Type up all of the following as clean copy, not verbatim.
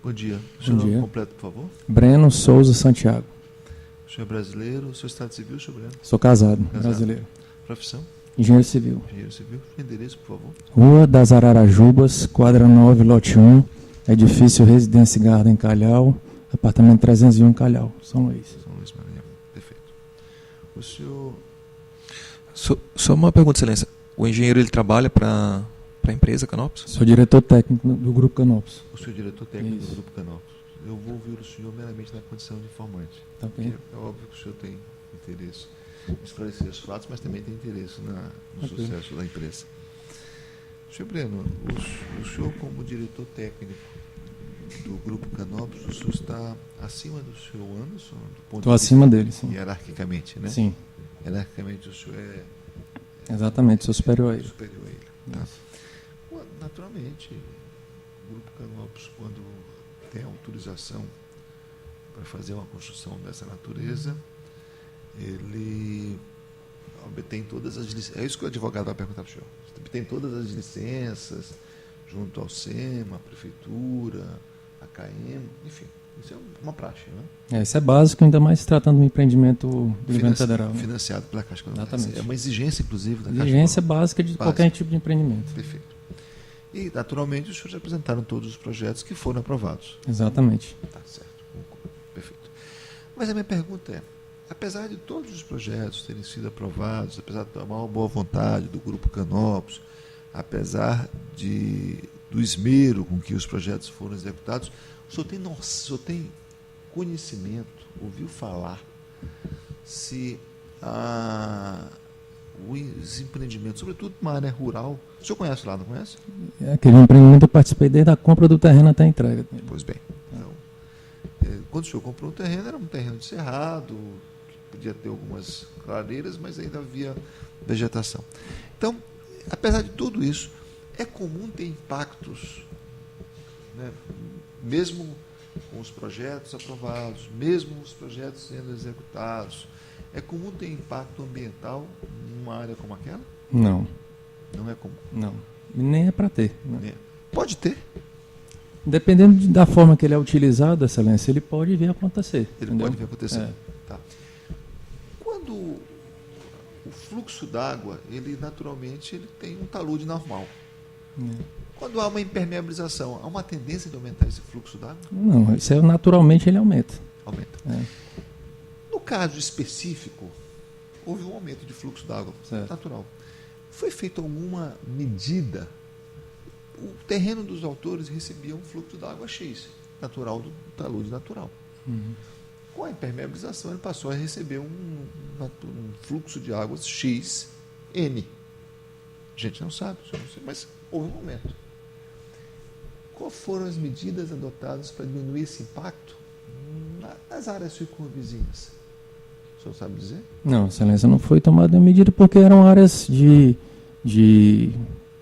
Bom dia. O Bom seu dia. nome completo, por favor? Breno Souza Santiago. O senhor é brasileiro, o seu estado civil, senhor Breno? Sou casado, brasileiro. Profissão? Engenheiro civil. Engenheiro civil. Endereço, por favor? Rua das Ararajubas, quadra 9, lote 1, edifício Residência Garden Calhau, apartamento 301 Calhau, São Luís. São Luís Maranhão. Perfeito. O senhor... Só uma pergunta, excelência. O engenheiro ele trabalha para a empresa Canopus? Sou diretor técnico do Grupo Canopus. O senhor é diretor técnico Isso. do Grupo Canopus. Eu vou ouvir o senhor meramente na condição de informante. Tá bem. Porque é óbvio que o senhor tem interesse em esclarecer os fatos, mas também tem interesse no Ok. sucesso da empresa. Senhor Breno, o senhor como diretor técnico do Grupo Canopus, o senhor está acima do senhor Anderson? Estou acima dele, sim. Hierarquicamente, né? Sim, Hierarquicamente o senhor é exatamente, sou superior a ele. superior a ele. Tá? Naturalmente, o Grupo Canopus, quando tem autorização para fazer uma construção dessa natureza, ele obtém todas as licenças. É isso que o advogado vai perguntar para o senhor. Obtém todas as licenças junto ao SEMA, a Prefeitura, a CAEM, enfim. Isso é uma praxe, né? Isso é básico, ainda mais se tratando de um empreendimento do governo federal. Né? Financiado pela Caixa Econômica. Exatamente. É uma exigência, inclusive, da Caixa Exigência Econômica. básica de qualquer tipo de empreendimento. Perfeito. E, naturalmente, os senhores apresentaram todos os projetos que foram aprovados. Exatamente. Tá certo. Perfeito. Mas a minha pergunta é, apesar de todos os projetos terem sido aprovados, apesar da maior boa vontade do Grupo Canopus, apesar do esmero com que os projetos foram executados, o senhor tem conhecimento, ouviu falar, se os empreendimentos, sobretudo numa área rural, o senhor conhece lá, não conhece? Aquele empreendimento eu participei desde a compra do terreno até a entrega. Pois bem. Então, quando o senhor comprou um terreno, era um terreno de cerrado, que podia ter algumas clareiras, mas ainda havia vegetação. Então, apesar de tudo isso, é comum ter impactos, né, mesmo com os projetos aprovados, mesmo os projetos sendo executados, é comum ter impacto ambiental numa área como aquela? Não, Não é comum. não. Nem é para ter. Né? Pode ter. Dependendo da forma que ele é utilizado, Excelência, ele pode vir a acontecer. Ele entendeu? pode vir a acontecer. É. Tá. Quando o fluxo d'água, ele naturalmente ele tem um talude normal. Quando há uma impermeabilização, há uma tendência de aumentar esse fluxo d'água? Não, isso é, naturalmente ele aumenta. Aumenta. É. No caso específico, houve um aumento de fluxo d'água Certo. natural. Foi feita alguma medida? O terreno dos autores recebia um fluxo d'água X, natural do talude natural. Uhum. Com a impermeabilização, ele passou a receber um fluxo de águas X, N. A gente não sabe, mas houve um aumento. Quais foram as medidas adotadas para diminuir esse impacto nas áreas circunvizinhas? O senhor sabe dizer? Não, Excelência, não foi tomada nenhuma medida porque eram áreas de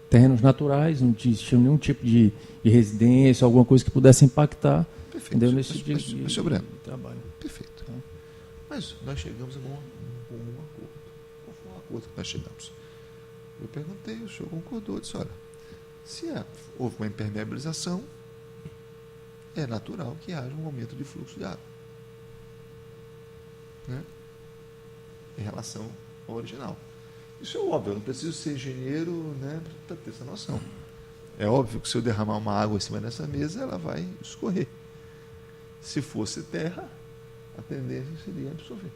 terrenos naturais, não tinha nenhum tipo de residência, alguma coisa que pudesse impactar. Perfeito. Entendeu? Nesse Mas, de senhor Breno, trabalho. perfeito. Mas nós chegamos a um acordo. Qual foi o acordo que nós chegamos? Eu perguntei, o senhor concordou, disse, olha, se houve uma impermeabilização, é natural que haja um aumento de fluxo de água. Né? Em relação ao original. Isso é óbvio, eu não preciso ser engenheiro, né, para ter essa noção. É óbvio que se eu derramar uma água em cima dessa mesa, ela vai escorrer. Se fosse terra, a tendência seria absorver.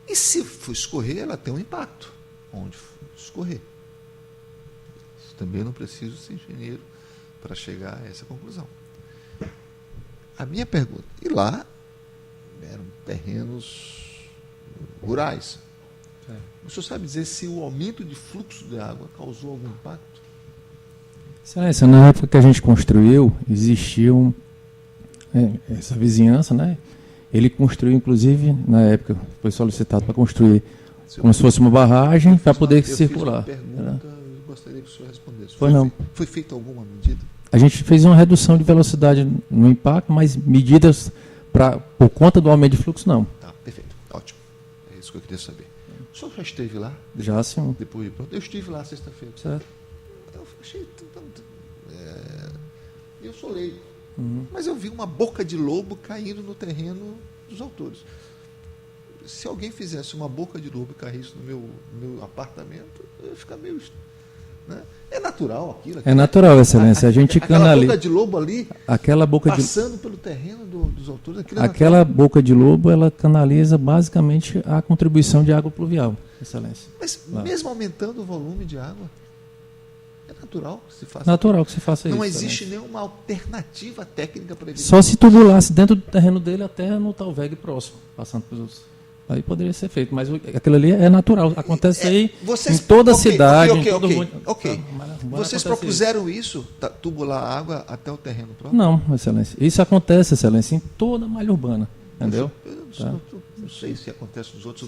E se for escorrer, ela tem um impacto. Onde escorrer. Isso também eu não preciso ser engenheiro para chegar a essa conclusão. A minha pergunta, e lá eram terrenos rurais. O senhor sabe dizer se o aumento de fluxo de água causou algum impacto? Excelência, na época que a gente construiu, existia essa vizinhança, né? Ele construiu, inclusive, na época, foi solicitado para construir como se fosse uma barragem para poder circular. Eu fiz uma pergunta, eu gostaria que o senhor respondesse. Foi feita alguma medida? A gente fez uma redução de velocidade no impacto, mas medidas por conta do aumento de fluxo, não. Tá, perfeito, ótimo. É isso que eu queria saber. O senhor já esteve lá? Já, sim. Depois de pronto. Eu estive lá sexta-feira. Certo. Eu achei... eu sou leigo. Mas eu vi uma boca de lobo caindo no terreno dos autores. Se alguém fizesse uma boca de lobo e caísse no meu apartamento, eu ia ficar meio... Né? É natural aquilo. É natural, Excelência. A gente aquela boca de lobo ali, aquela boca passando pelo terreno dos autores. Aquela boca de lobo, ela canaliza basicamente a contribuição de água pluvial, Excelência. Mas mesmo aumentando o volume de água, é natural que se faça. Natural que se faça isso. Não existe nenhuma alternativa técnica para evitar. Só se tubulasse dentro do terreno dele até no talveg próximo, passando pelos outros. Aí poderia ser feito, mas aquilo ali é natural. Acontece aí em toda a cidade. Ok. Vocês propuseram isso, tubular a água até o terreno próprio? Não, Excelência. Isso acontece, Excelência, em toda a malha urbana. Entendeu? Eu não sei se acontece nos outros.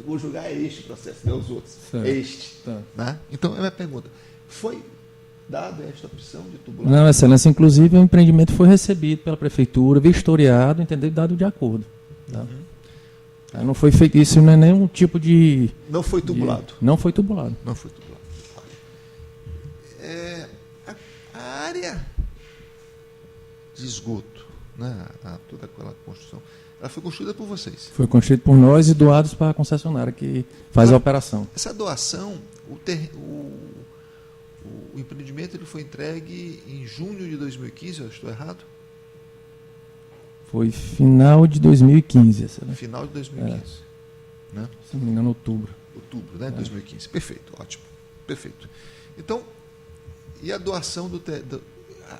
Vou julgar este processo, não os outros. Este. Né? Então, a minha pergunta, foi dada esta opção de tubular? Não, Excelência. Inclusive, o empreendimento foi recebido pela prefeitura, vistoriado, entendeu? Dado de acordo. Tá? Não foi feito isso, não é nenhum tipo de... Não foi tubulado. Não foi tubulado. Não foi tubulado. A área de esgoto, né, toda aquela construção, ela foi construída por vocês. Foi construída por nós e doados para a concessionária que faz a operação. Essa doação, o empreendimento ele foi entregue em junho de 2015, eu estou errado? Foi final de 2015. Final de 2015. Né? Se não me engano, outubro. Outubro, né? 2015. Perfeito, ótimo. Perfeito. Então, e a doação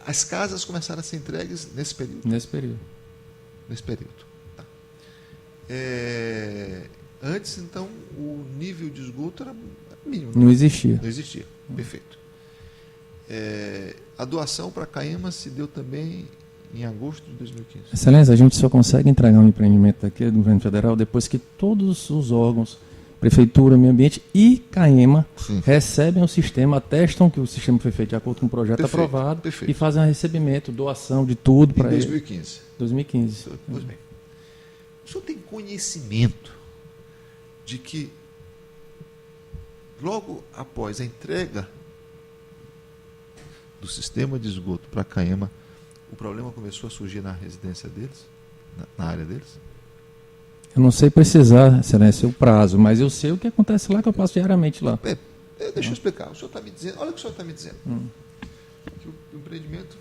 as casas começaram a ser entregues nesse período? Nesse período. Nesse período. Tá. Antes, então, o nível de esgoto era mínimo. Não existia. Não existia. Perfeito. A doação para Caima se deu também em agosto de 2015. Excelência, a gente só consegue entregar um empreendimento aqui do governo federal depois que todos os órgãos, Prefeitura, Meio Ambiente e Caema, recebem o sistema, atestam que o sistema foi feito de acordo com o projeto aprovado e fazem um recebimento, doação de tudo para ele. Em 2015. 2015. Pois bem. O senhor tem conhecimento de que logo após a entrega do sistema de esgoto para Caema, o problema começou a surgir na residência deles, na área deles? Eu não sei precisar, Excelência, o prazo, mas eu sei o que acontece lá, que eu passo diariamente lá. Deixa eu explicar. O senhor está me dizendo, olha o que o senhor está me dizendo. Que o empreendimento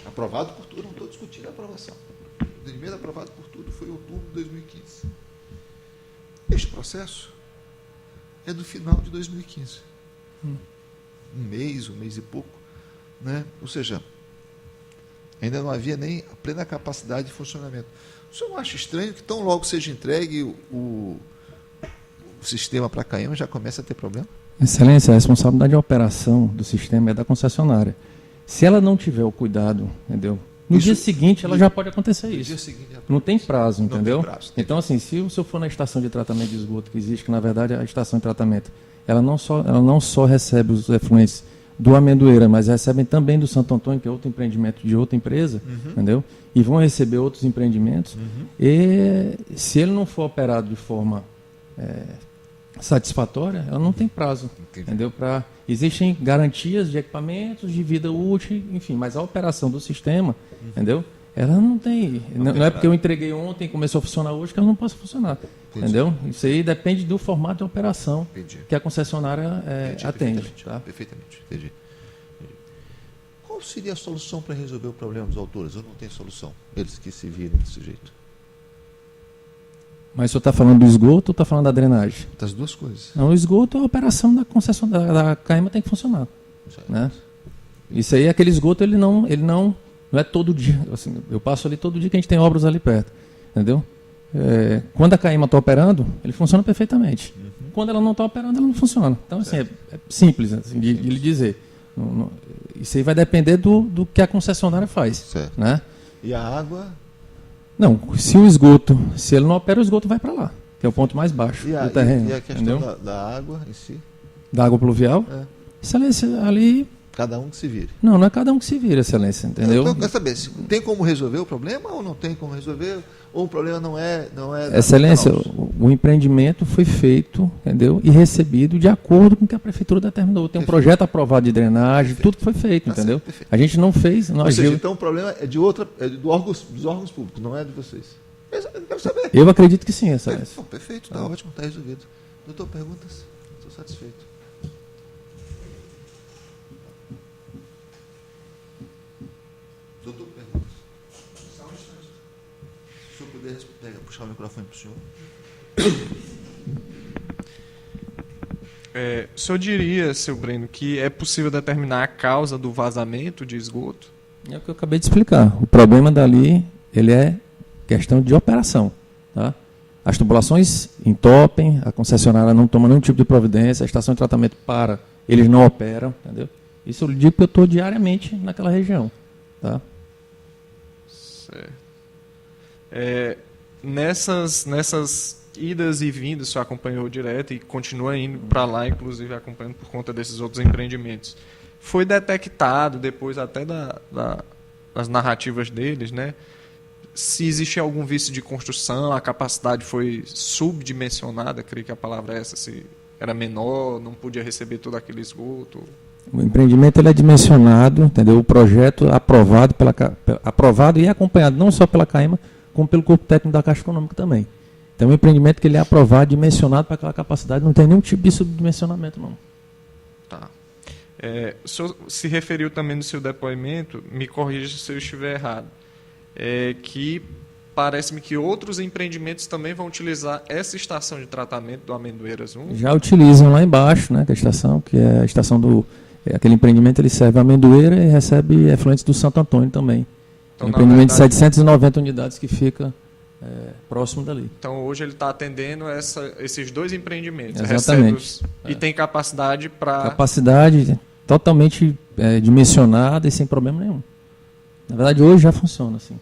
aprovado por tudo, não estou discutindo a aprovação. O empreendimento aprovado por tudo foi em outubro de 2015. Este processo é do final de 2015. Um mês e pouco. Né? Ou seja, ainda não havia nem a plena capacidade de funcionamento. O senhor não acha estranho que tão logo seja entregue o sistema para Caima já começa a ter problema? Excelência, a responsabilidade de operação do sistema é da concessionária. Se ela não tiver o cuidado, entendeu? No dia seguinte ela já pode acontecer isso. Dia seguinte, não tem prazo, entendeu? Não tem prazo. Então, assim, se o senhor for na estação de tratamento de esgoto que existe, que na verdade é a estação de tratamento, ela não só recebe os efluentes do Amendoeira, mas recebem também do Santo Antônio, que é outro empreendimento de outra empresa, entendeu? E vão receber outros empreendimentos. E se ele não for operado de forma satisfatória, ela não tem prazo, entendeu? Existem garantias de equipamentos, de vida útil, enfim, mas a operação do sistema, entendeu? Ela não tem. Não é porque eu entreguei ontem e começou a funcionar hoje que ela não possa funcionar. Entendeu? Isso aí depende do formato de operação que a concessionária atende. Perfeitamente. Entendi. Qual seria a solução para resolver o problema dos autores? Eu não tenho solução. Eles que se virem desse jeito. Mas o senhor está falando do esgoto ou está falando da drenagem? Das duas coisas. Não, o esgoto, a operação da concessionária da Caima tem que funcionar. Né? Isso aí, aquele esgoto, ele não é todo dia. Assim, eu passo ali todo dia que a gente tem obras ali perto. Entendeu? Quando a Caima está operando, ele funciona perfeitamente. Quando ela não está operando, ela não funciona. Então, assim, é simples assim, de lhe dizer. Isso aí vai depender do que a concessionária faz. Certo. Né? E a água? Não, se o esgoto, se ele não opera, o esgoto vai para lá, que é o ponto mais baixo do terreno. E a questão da água em si? Da água pluvial? Excelência, ali Cada um que se vire. Não, não é cada um que se vira, Excelência, entendeu? Então, eu quero saber, se tem como resolver o problema ou não tem como resolver? Ou o problema não é Excelência, o empreendimento foi feito, entendeu? E recebido de acordo com o que a prefeitura determinou. Tem um projeto aprovado de drenagem, tudo foi feito, entendeu? Perfeito. A gente não fez... Ou seja, então o problema é dos órgãos públicos, não é de vocês. Eu quero saber. Eu acredito que sim, Excelência. Perfeito, está ótimo, está resolvido. Doutor, perguntas? Estou satisfeito. Doutor, perguntas? Só um instante. Se o senhor puder puxar o microfone para o senhor. O senhor diria, seu Breno, que é possível determinar a causa do vazamento de esgoto? É o que eu acabei de explicar. O problema dali, ele é questão de operação. Tá? As tubulações entopem, a concessionária não toma nenhum tipo de providência, a estação de tratamento para, eles não operam, entendeu? Isso eu digo porque eu estou diariamente naquela região. Tá? Certo. Nessas idas e vindas, o senhor acompanhou direto e continua indo para lá, inclusive acompanhando por conta desses outros empreendimentos. Foi detectado, depois até das narrativas deles, né, se existia algum vício de construção, a capacidade foi subdimensionada, creio que a palavra é essa, se era menor, não podia receber todo aquele esgoto. O empreendimento ele é dimensionado, entendeu? O projeto aprovado e acompanhado não só pela CAEMA, como pelo corpo técnico da Caixa Econômica também. Então, é um empreendimento que ele é aprovado, dimensionado para aquela capacidade, não tem nenhum tipo de subdimensionamento, não. Tá. O senhor se referiu também no seu depoimento, me corrija se eu estiver errado, que parece-me que outros empreendimentos também vão utilizar essa estação de tratamento do Amendoeiras 1. Já utilizam lá embaixo, né, que é a estação do... aquele empreendimento ele serve a Amendoeira e recebe efluentes do Santo Antônio também. Então, um empreendimento de 790 unidades que fica próximo dali. Então, hoje ele está atendendo esses dois empreendimentos. Exatamente. E tem capacidade para... Capacidade totalmente dimensionada e sem problema nenhum. Na verdade, hoje já funciona assim.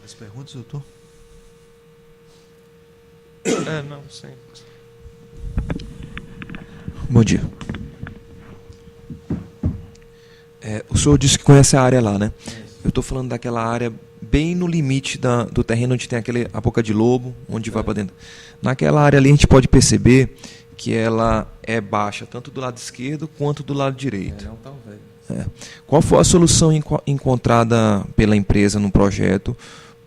As perguntas, doutor? Não, sim. Bom dia. O senhor disse que conhece a área lá, né? Eu estou falando daquela área bem no limite do terreno onde tem a boca de lobo, onde vai para dentro. Naquela área ali a gente pode perceber que ela é baixa, tanto do lado esquerdo quanto do lado direito. Qual foi a solução encontrada pela empresa no projeto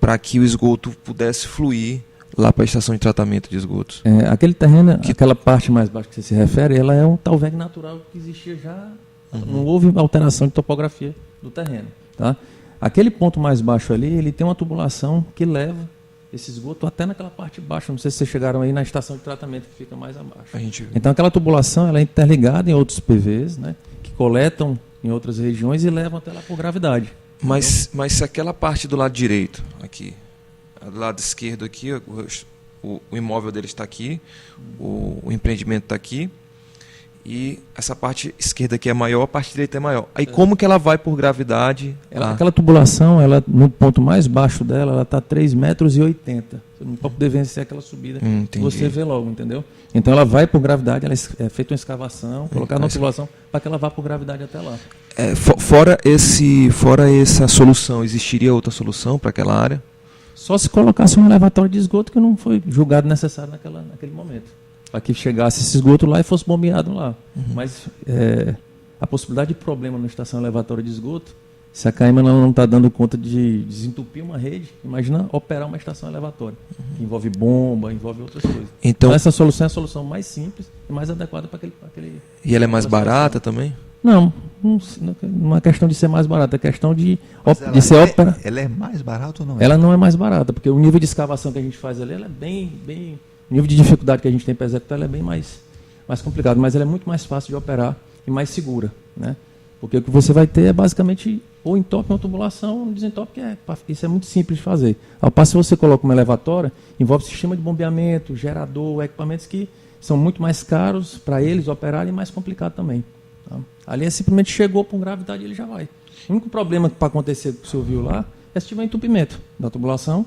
para que o esgoto pudesse fluir lá para a estação de tratamento de esgotos? Aquele terreno, aquela parte mais baixa que você se refere, ela é um talveg natural que existia já, não houve alteração de topografia do terreno. Tá? Aquele ponto mais baixo ali, ele tem uma tubulação que leva esse esgoto até naquela parte de baixo. Não sei se vocês chegaram aí na estação de tratamento que fica mais abaixo. Então aquela tubulação ela é interligada em outros PVs, né, que coletam em outras regiões e levam até lá por gravidade. Mas se aquela parte do lado direito, aqui, do lado esquerdo aqui, o imóvel dele está aqui, o empreendimento está aqui, e essa parte esquerda aqui é maior, a parte direita é maior. Aí como que ela vai por gravidade? Aquela tubulação, ela, no ponto mais baixo dela, ela está a 3,80 metros. Você não pode poder vencer aquela subida que você vê logo, entendeu? Então ela vai por gravidade, ela é feita uma escavação, colocada na tubulação para que ela vá por gravidade até lá. Fora essa solução, existiria outra solução para aquela área? Só se colocasse um elevatório de esgoto que não foi julgado necessário naquele momento. Para que chegasse esse esgoto lá e fosse bombeado lá. Mas a possibilidade de problema na estação elevatória de esgoto, se a CAEMA não está dando conta de desentupir uma rede, imagina operar uma estação elevatória. Envolve bomba, envolve outras coisas. Então essa solução é a solução mais simples e mais adequada para aquele... E ela é mais barata também? Não é questão de ser mais barata, é questão de ser ópera. Ela é mais barata ou não é? Ela não é mais barata, porque o nível de escavação que a gente faz ali, ela é bem o nível de dificuldade que a gente tem para executar, ela é bem mais complicado, mas ela é muito mais fácil de operar e mais segura, né? Porque o que você vai ter é basicamente ou entope uma tubulação, ou um desentope, isso é muito simples de fazer. Ao passo que você coloca uma elevatória, envolve sistema de bombeamento, gerador, equipamentos que são muito mais caros para eles operarem e mais complicado também. Tá? Ali é simplesmente chegou com gravidade e ele já vai. O único problema para acontecer que o senhor viu lá é se tiver entupimento da tubulação,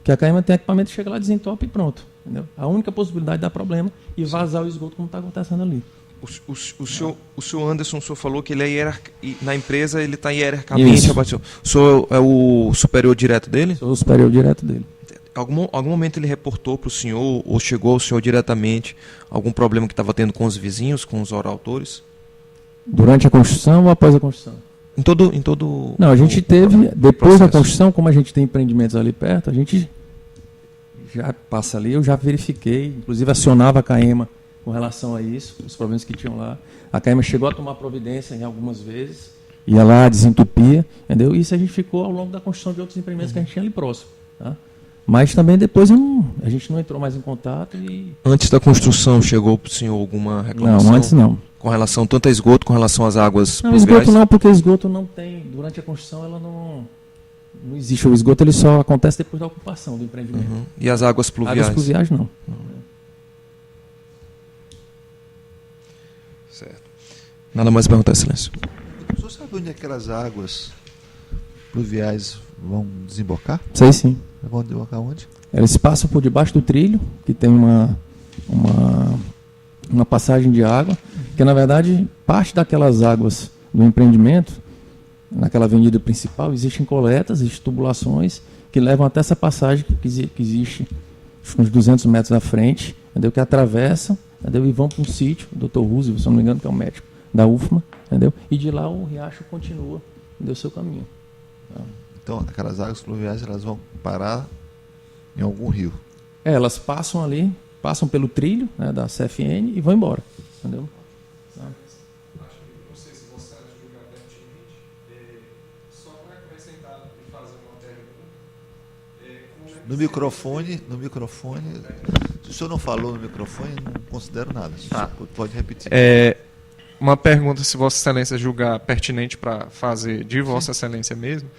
que a Caima tem equipamento, chega lá, desentope e pronto. Entendeu? A única possibilidade de dar problema e vazar o esgoto como está acontecendo ali. O senhor Anderson, o senhor falou que ele é na empresa ele está hierarquicamente abaixo. O senhor é o superior direto dele? Sou o superior direto dele. Algum momento ele reportou para o senhor, ou chegou ao senhor diretamente, algum problema que estava tendo com os vizinhos, com os orautores? Durante a construção ou após a construção? Em todo. Não, a gente teve, depois processo. da construção, como a gente tem empreendimentos ali perto, a gente já passa ali, eu já verifiquei, inclusive acionava a CAEMA com relação a isso, os problemas que tinham lá. A CAEMA chegou a tomar providência em algumas vezes, ia lá, desentupia, entendeu? E isso a gente ficou ao longo da construção de outros empreendimentos que a gente tinha ali próximo. Tá? Mas também depois a gente não entrou mais em contato e... Antes da construção, chegou para o senhor alguma reclamação? Não, antes não. Com relação tanto a esgoto, com relação às águas Não, pluviais? esgoto não, porque esgoto não tem, durante a construção ela não existe. O esgoto ele só acontece depois da ocupação do empreendimento. Uhum. E as águas pluviais? Águas pluviais não. Certo. Nada mais perguntar, Excelência. O senhor sabe onde aquelas águas pluviais vão desembocar? Sei sim. Vão desembocar onde? Eles passam por debaixo do trilho, que tem uma passagem de água, que na verdade parte daquelas águas do empreendimento, naquela avenida principal, existem coletas, existem tubulações que levam até essa passagem que existe uns 200 metros à frente, entendeu? Que atravessam, entendeu? E vão para um sítio, o Dr. Roosevelt, se não me engano, que é o médico da UFMA, entendeu? E de lá o riacho continua, entendeu? Seu caminho. Tá? Então, aquelas águas pluviais elas vão parar em algum rio. Elas passam ali, passam pelo trilho, né, da CFN e vão embora, entendeu? Tá? Não sei se você vai julgar pertinente, só para acrescentar e fazer uma pergunta. No microfone, se o senhor não falou no microfone, não considero nada. Tá. Pode repetir. Uma pergunta, se Vossa Excelência julgar pertinente para fazer de Vossa Excelência mesmo,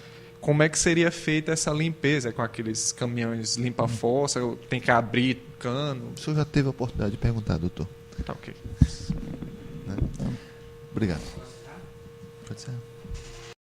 como é que seria feita essa limpeza com aqueles caminhões limpa-fossa? Tem que abrir cano? O senhor já teve a oportunidade de perguntar, doutor. Tá ok. Né? Obrigado. Pode ser.